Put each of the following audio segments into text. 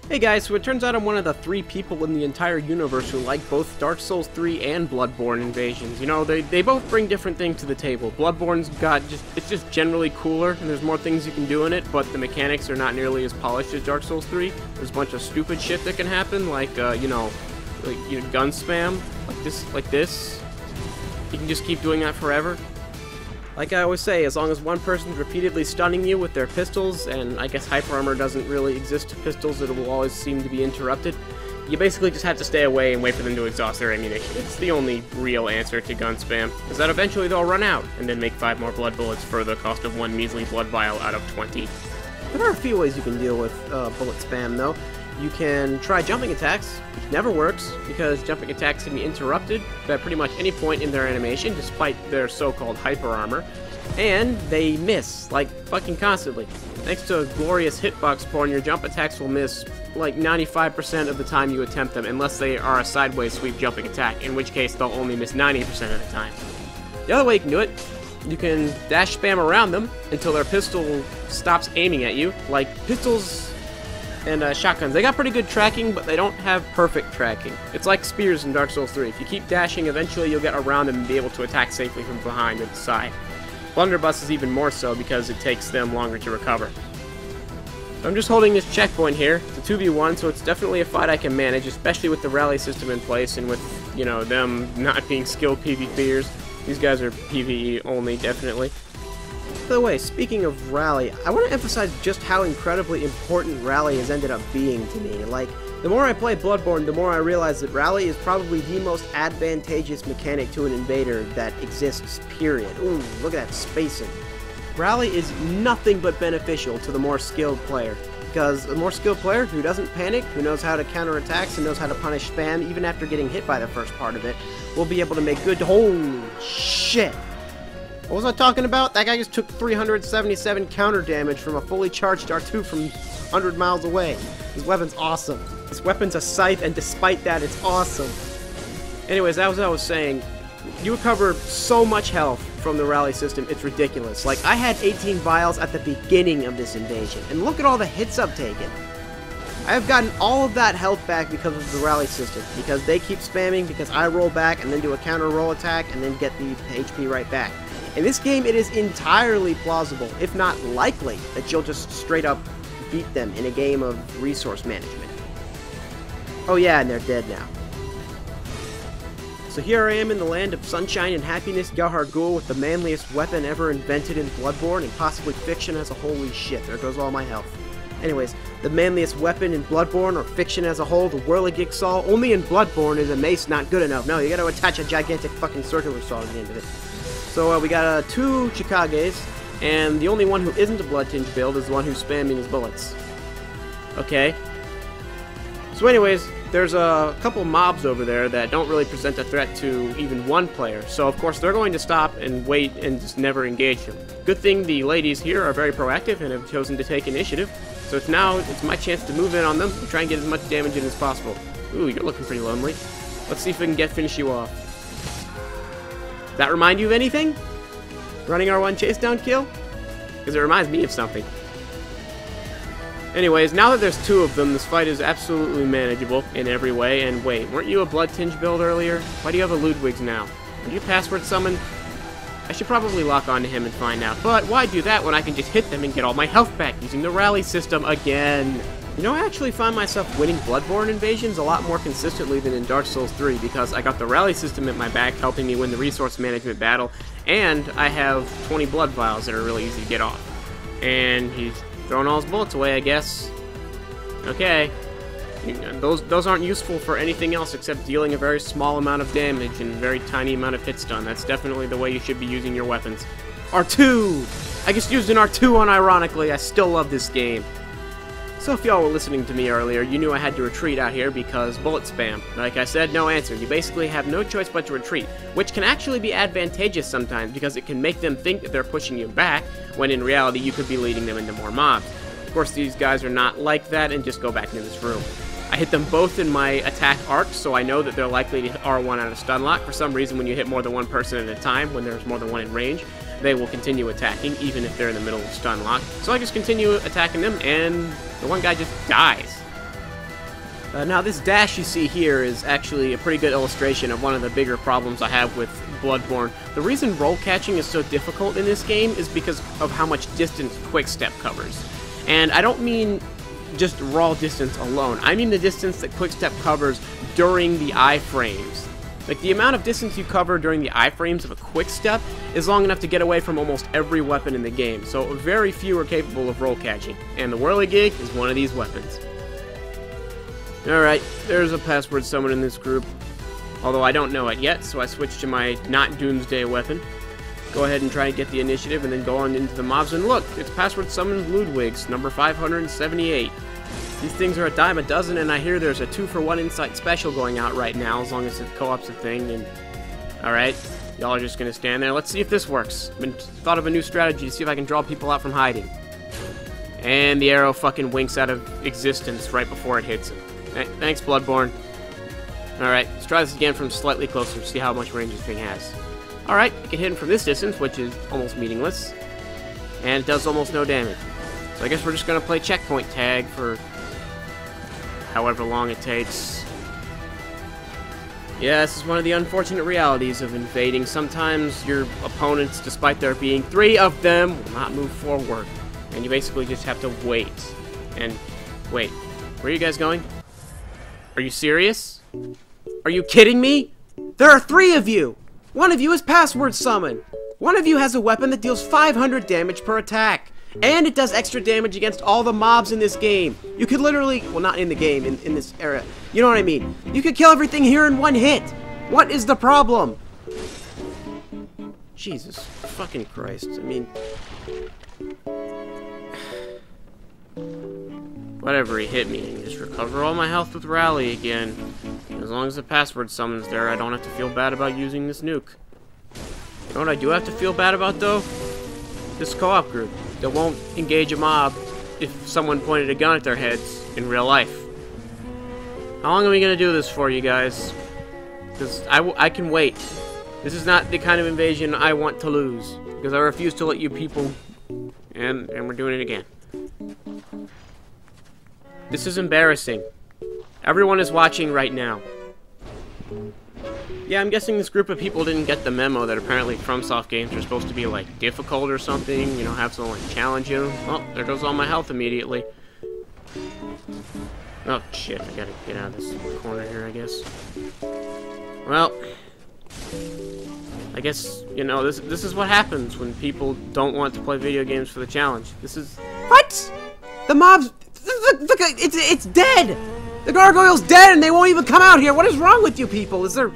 Hey guys, so it turns out I'm one of the 3 people in the entire universe who like both Dark Souls 3 and Bloodborne invasions. You know, they both bring different things to the table. Bloodborne's got it's just generally cooler, and there's more things you can do in it, but the mechanics are not nearly as polished as Dark Souls 3. There's a bunch of stupid shit that can happen, like, gun spam, like this. You can just keep doing that forever. Like I always say, as long as one person's repeatedly stunning you with their pistols, and I guess hyper armor doesn't really exist to pistols, it will always seem to be interrupted, you basically just have to stay away and wait for them to exhaust their ammunition. It's the only real answer to gun spam, is that eventually they'll run out, and then make 5 more blood bullets for the cost of 1 measly blood vial out of 20. There are a few ways you can deal with bullet spam, though. You can try jumping attacks, which never works, because jumping attacks can be interrupted at pretty much any point in their animation, despite their so-called hyper armor, and they miss, like, fucking constantly. Thanks to a glorious hitbox porn, your jump attacks will miss, like, 95% of the time you attempt them, unless they are a sideways sweep jumping attack, in which case they'll only miss 90% of the time. The other way you can do it, you can dash spam around them until their pistol stops aiming at you, like pistols and shotguns. They got pretty good tracking, but they don't have perfect tracking. It's like spears in Dark Souls 3. If you keep dashing, eventually you'll get around them and be able to attack safely from behind or the side. Blunderbuss is even more so because it takes them longer to recover. So I'm just holding this checkpoint here. It's a 2v1, so it's definitely a fight I can manage, especially with the rally system in place and with, you know, them not being skilled PvPers. These guys are PvE only, definitely. By the way, speaking of rally, I want to emphasize just how incredibly important rally has ended up being to me. Like, the more I play Bloodborne, the more I realize that rally is probably the most advantageous mechanic to an invader that exists, period. Ooh, look at that spacing. Rally is nothing but beneficial to the more skilled player, because a more skilled player who doesn't panic, who knows how to counter attacks and knows how to punish spam even after getting hit by the first part of it, will be able to make good— holy shit! What was I talking about? That guy just took 377 counter damage from a fully charged R2 from 100 miles away. His weapon's awesome. His weapon's a scythe, and despite that, it's awesome. Anyways, as I was saying, you recover so much health from the rally system, it's ridiculous. Like, I had 18 vials at the beginning of this invasion, and look at all the hits I've taken. I have gotten all of that health back because of the rally system, because they keep spamming, because I roll back and then do a counter roll attack and then get the HP right back. In this game, it is entirely plausible, if not likely, that you'll just straight up beat them in a game of resource management. Oh yeah, and they're dead now. So here I am in the land of sunshine and happiness, Tryhard Ghoul, with the manliest weapon ever invented in Bloodborne, and possibly fiction as a— holy shit, there goes all my health. Anyways, the manliest weapon in Bloodborne, or fiction as a whole, the whirligig saw. Only in Bloodborne is a mace not good enough. No, you gotta attach a gigantic fucking circular saw at the end of it. So we got 2 Chikages, and the only one who isn't a Blood Tinge build is the one who's spamming his bullets. Okay. So anyways, there's a couple mobs over there that don't really present a threat to even one player, so of course they're going to stop and wait and just never engage them. Good thing the ladies here are very proactive and have chosen to take initiative, so it's my chance to move in on them and try and get as much damage in as possible. Ooh, you're looking pretty lonely. Let's see if we can finish you off. Does that remind you of anything? Running R1 chase down kill? Because it reminds me of something. Anyways, now that there's 2 of them, this fight is absolutely manageable in every way. And wait, weren't you a Blood Tinge build earlier? Why do you have a Ludwig's now? Are you password summoned? I should probably lock onto him and find out. But why do that when I can just hit them and get all my health back using the rally system again? You know, I actually find myself winning Bloodborne invasions a lot more consistently than in Dark Souls 3 because I got the rally system at my back helping me win the resource management battle, and I have 20 blood vials that are really easy to get off. And he's throwing all his bullets away, I guess. Okay. Those aren't useful for anything else except dealing a very small amount of damage and a very tiny amount of hits done. That's definitely the way you should be using your weapons. R2! I just used an R2 unironically. I still love this game. So if y'all were listening to me earlier, you knew I had to retreat out here because bullet spam. Like I said, no answer. You basically have no choice but to retreat, which can actually be advantageous sometimes because it can make them think that they're pushing you back, when in reality you could be leading them into more mobs. Of course, these guys are not like that and just go back into this room. I hit them both in my attack arc, so I know that they're likely to hit R1 out of stun lock. For some reason, when you hit more than one person at a time, when there's more than one in range, they will continue attacking, even if they're in the middle of stun lock. So I just continue attacking them, and the one guy just dies. Now this dash you see here is actually a pretty good illustration of one of the bigger problems I have with Bloodborne. The reason roll catching is so difficult in this game is because of how much distance Quickstep covers. And I don't mean just raw distance alone, I mean the distance that Quickstep covers during the iframes. Like, the amount of distance you cover during the iframes of a Quickstep is long enough to get away from almost every weapon in the game, so very few are capable of roll catching, and the Whirligig is one of these weapons. Alright, there's a password summon in this group, although I don't know it yet, so I switched to my not Doomsday weapon. Go ahead and try and get the initiative, and then go on into the mobs, and look, it's password summon Ludwig's, number 578. These things are a dime a dozen, and I hear there's a 2-for-1 Insight special going out right now, as long as the co-op's a thing, and... Alright, y'all are just gonna stand there. Let's see if this works. I've thought of a new strategy to see if I can draw people out from hiding. And the arrow fucking winks out of existence right before it hits him. Thanks, Bloodborne. Alright, let's try this again from slightly closer to see how much range this thing has. Alright, I can hit him from this distance, which is almost meaningless. And it does almost no damage. So I guess we're just gonna play checkpoint tag for however long it takes. Yeah, this is one of the unfortunate realities of invading. Sometimes your opponents, despite there being 3 of them, will not move forward. And you basically just have to wait. And wait, where are you guys going? Are you serious? Are you kidding me? There are 3 of you! One of you is password summon. One of you has a weapon that deals 500 damage per attack. And it does extra damage against all the mobs in this game. You could literally, well, not in the game, in this era. You know what I mean? You could kill everything here in 1 hit. What is the problem? Jesus fucking Christ. I mean... Whatever, he hit me, and just recover all my health with Rally again. As long as the password summon's there, I don't have to feel bad about using this nuke. You know what I do have to feel bad about, though? This co-op group that won't engage a mob if someone pointed a gun at their heads in real life. How long are we gonna do this for, you guys? Because I can wait. This is not the kind of invasion I want to lose, because I refuse to let you people... And we're doing it again. This is embarrassing. Everyone is watching right now. Yeah, I'm guessing this group of people didn't get the memo that apparently FromSoft games are supposed to be, like, difficult or something, you know, have someone like, challenge you. Well, there goes all my health immediately. Oh, shit, I gotta get out of this corner here, I guess. Well, I guess, you know, this is what happens when people don't want to play video games for the challenge. This is... What?! The mobs... Look, it's dead! The gargoyle's dead and they won't even come out here! What is wrong with you people? Is there...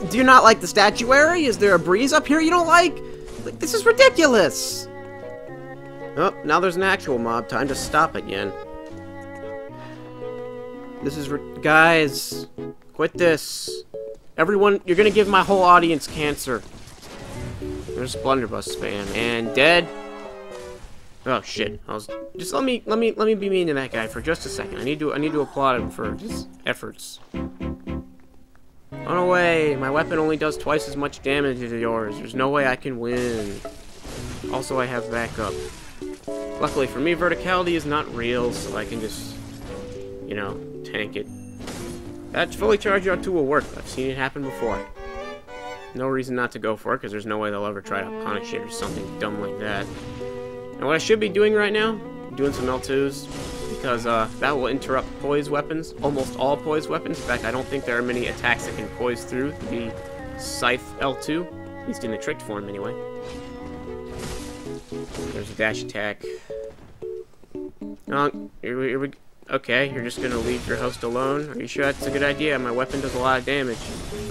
Do you not like the statuary? Is there a breeze up here you don't like? This is ridiculous! Oh, now there's an actual mob. Time to stop again. This is... Guys, quit this. Everyone, you're gonna give my whole audience cancer. There's Blunderbuss fan. And dead. Oh shit! Just let me be mean to that guy for just a second. I need to applaud him for his efforts. Run away! My weapon only does twice as much damage as yours. There's no way I can win. Also, I have backup. Luckily for me, verticality is not real, so I can just, you know, tank it. That fully charged R2 will work. I've seen it happen before. No reason not to go for it, because there's no way they'll ever try to punish it or something dumb like that. And what I should be doing right now, doing some L2s, because that will interrupt poise weapons, almost all poise weapons. In fact, I don't think there are many attacks that can poise through the Scythe L2, at least in the tricked form anyway. There's a dash attack. Okay, you're just gonna leave your host alone? Are you sure that's a good idea? My weapon does a lot of damage.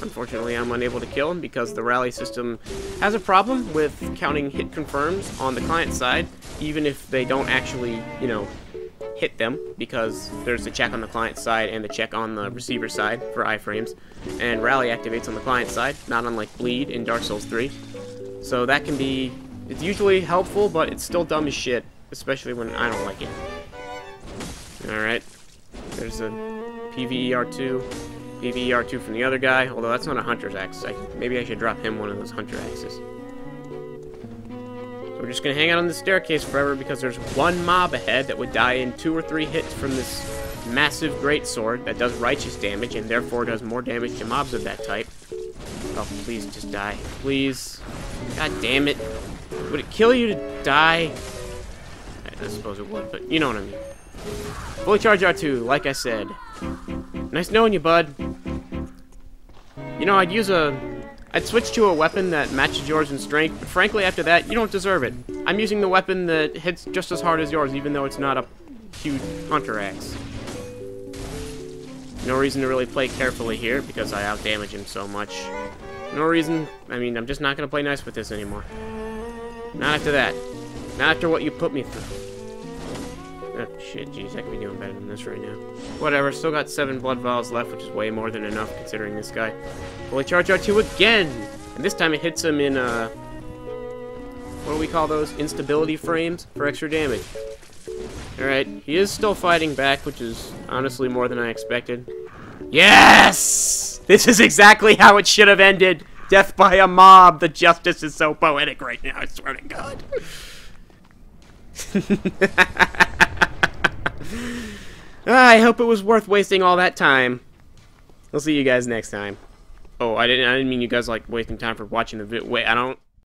Unfortunately, I'm unable to kill him because the rally system has a problem with counting hit confirms on the client side, even if they don't actually, you know, hit them, because there's the check on the client side and the check on the receiver side for iframes, and rally activates on the client side, not unlike bleed in Dark Souls 3. So that can be, it's usually helpful, but it's still dumb as shit, especially when I don't like it. Alright, there's a PvER2, PvER2 from the other guy, although that's not a hunter's axe. Maybe I should drop him one of those hunter axes. So we're just gonna hang out on the staircase forever because there's one mob ahead that would die in 2 or 3 hits from this massive greatsword that does righteous damage and therefore does more damage to mobs of that type. Oh, please just die. Please. God damn it. Would it kill you to die? I suppose it would, but you know what I mean. Fully charged R2, like I said. Nice knowing you, bud. You know, I'd switch to a weapon that matches yours in strength, but frankly, after that, you don't deserve it. I'm using the weapon that hits just as hard as yours, even though it's not a huge hunter axe. No reason to really play carefully here, because I outdamage him so much. No reason. I mean, I'm just not going to play nice with this anymore. Not after that. Not after what you put me through. Oh, shit, jeez, I could be doing better than this right now. Whatever, still got 7 blood vials left, which is way more than enough considering this guy. Fully charge R2 again! And this time it hits him in, what do we call those? Instability frames for extra damage. Alright, he is still fighting back, which is honestly more than I expected. Yes! This is exactly how it should have ended! Death by a mob! The justice is so poetic right now, I swear to God. I hope it was worth wasting all that time. We'll see you guys next time. Oh, I didn't mean you guys like wasting time for watching the video. Wait, I don't